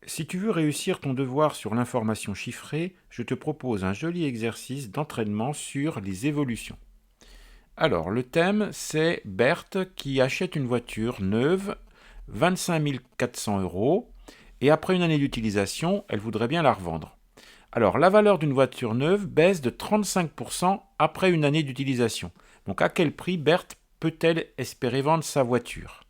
Si tu veux réussir ton devoir sur l'information chiffrée, je te propose un joli exercice d'entraînement sur les évolutions. Alors, le thème, c'est Berthe qui achète une voiture neuve, 25 400 euros, et après une année d'utilisation, elle voudrait bien la revendre. Alors, la valeur d'une voiture neuve baisse de 35% après une année d'utilisation. Donc, à quel prix Berthe peut-elle espérer vendre sa voiture?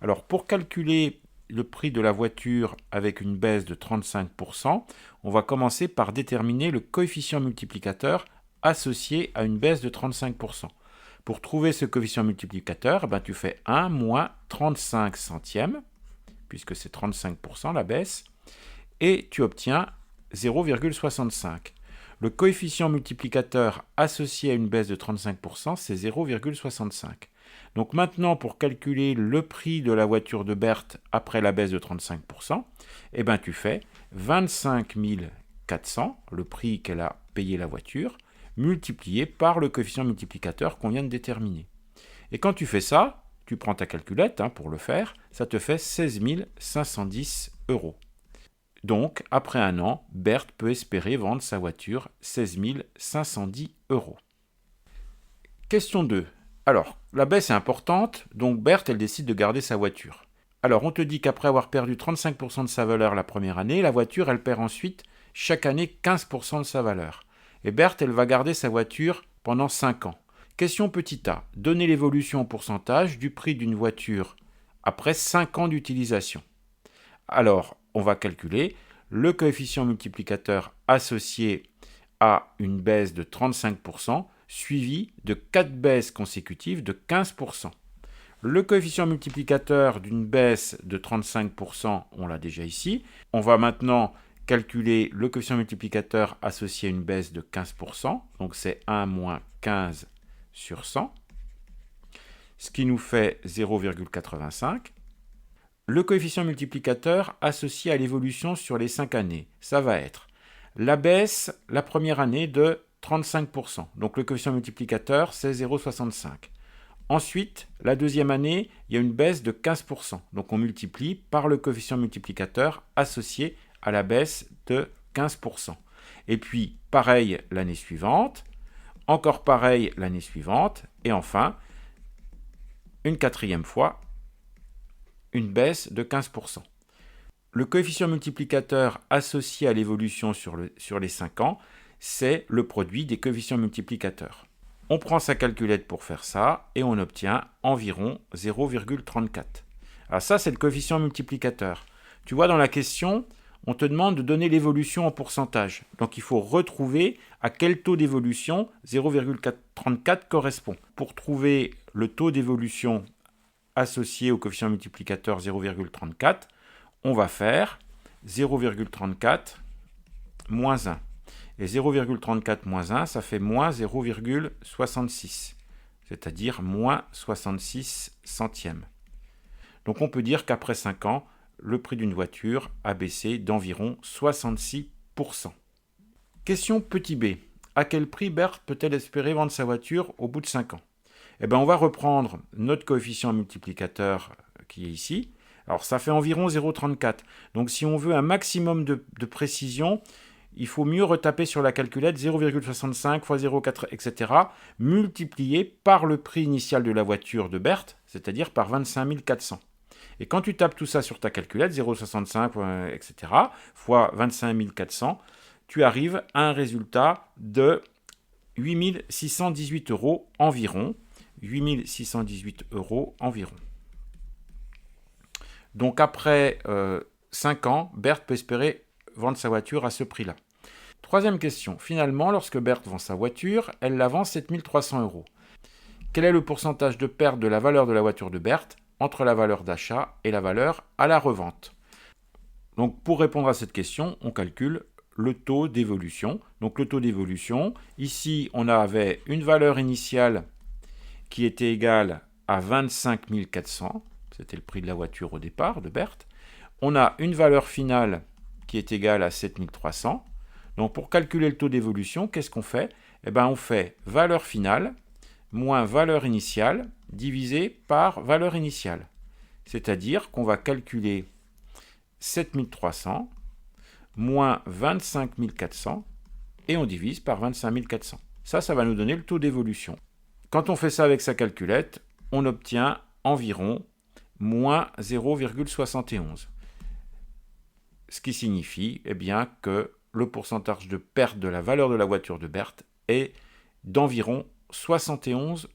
Alors, pour calculer le prix de la voiture avec une baisse de 35%, on va commencer par déterminer le coefficient multiplicateur associé à une baisse de 35%. Pour trouver ce coefficient multiplicateur, tu fais 1 moins 35 centièmes, puisque c'est 35% la baisse, et tu obtiens 0,65. Le coefficient multiplicateur associé à une baisse de 35%, c'est 0,65. Donc maintenant, pour calculer le prix de la voiture de Berthe après la baisse de 35%, tu fais 25 400, le prix qu'elle a payé la voiture, multiplié par le coefficient multiplicateur qu'on vient de déterminer. Et quand tu fais ça, tu prends ta calculette pour le faire, ça te fait 16 510 euros. Donc, après un an, Berthe peut espérer vendre sa voiture 16 510 euros. Question 2. Alors, la baisse est importante, donc Berthe, elle décide de garder sa voiture. Alors, on te dit qu'après avoir perdu 35% de sa valeur la première année, la voiture, elle perd ensuite chaque année 15% de sa valeur. Et Berthe, elle va garder sa voiture pendant 5 ans. Question petit a. Donner l'évolution en pourcentage du prix d'une voiture après 5 ans d'utilisation. Alors, on va calculer le coefficient multiplicateur associé à une baisse de 35%, suivi de 4 baisses consécutives de 15%. Le coefficient multiplicateur d'une baisse de 35%, on l'a déjà ici. On va maintenant calculer le coefficient multiplicateur associé à une baisse de 15%, donc c'est 1 moins 15 sur 100, ce qui nous fait 0,85. Le coefficient multiplicateur associé à l'évolution sur les 5 années, ça va être la baisse la première année de 35%. Donc le coefficient multiplicateur, c'est 0,65. Ensuite, la deuxième année, il y a une baisse de 15%. Donc on multiplie par le coefficient multiplicateur associé à la baisse de 15%. Et puis, pareil l'année suivante, encore pareil l'année suivante, et enfin, une quatrième fois, une baisse de 15%. Le coefficient multiplicateur associé à l'évolution sur les 5 ans, c'est le produit des coefficients multiplicateurs. On prend sa calculette pour faire ça et on obtient environ 0,34. Alors ça, c'est le coefficient multiplicateur. Tu vois, dans la question, on te demande de donner l'évolution en pourcentage. Donc il faut retrouver à quel taux d'évolution 0,34 correspond. Pour trouver le taux d'évolution associé au coefficient multiplicateur 0,34, on va faire 0,34 moins 1. Et 0,34 moins 1, ça fait moins 0,66, c'est-à-dire moins 66 centièmes. Donc on peut dire qu'après 5 ans, le prix d'une voiture a baissé d'environ 66%. Question petit b. À quel prix Berthe peut-elle espérer vendre sa voiture au bout de 5 ans? On va reprendre notre coefficient multiplicateur qui est ici. Alors ça fait environ 0,34. Donc si on veut un maximum de précision, il faut mieux retaper sur la calculette 0,65 fois 0,4, etc., multiplié par le prix initial de la voiture de Berthe, c'est-à-dire par 25 400. Et quand tu tapes tout ça sur ta calculette, 0,65, etc., fois 25 400, tu arrives à un résultat de 8 618 euros environ. 8 618 euros environ. Donc après 5 ans, Berthe peut espérer vendre sa voiture à ce prix-là. Troisième question. Finalement, lorsque Berthe vend sa voiture, elle la vend 7 300 euros. Quel est le pourcentage de perte de la valeur de la voiture de Berthe entre la valeur d'achat et la valeur à la revente? Donc pour répondre à cette question, on calcule le taux d'évolution. Donc le taux d'évolution, ici on avait une valeur initiale qui était égale à 25 400, c'était le prix de la voiture au départ de Berthe. On a une valeur finale qui est égale à 7 300. Donc pour calculer le taux d'évolution, qu'est-ce qu'on fait? On fait valeur finale moins valeur initiale divisé par valeur initiale. C'est-à-dire qu'on va calculer 7 300 moins 25 400 et on divise par 25 400. Ça va nous donner le taux d'évolution. Quand on fait ça avec sa calculette, on obtient environ moins 0,71. Ce qui signifie bien, que le pourcentage de perte de la valeur de la voiture de Berthe est d'environ 71%.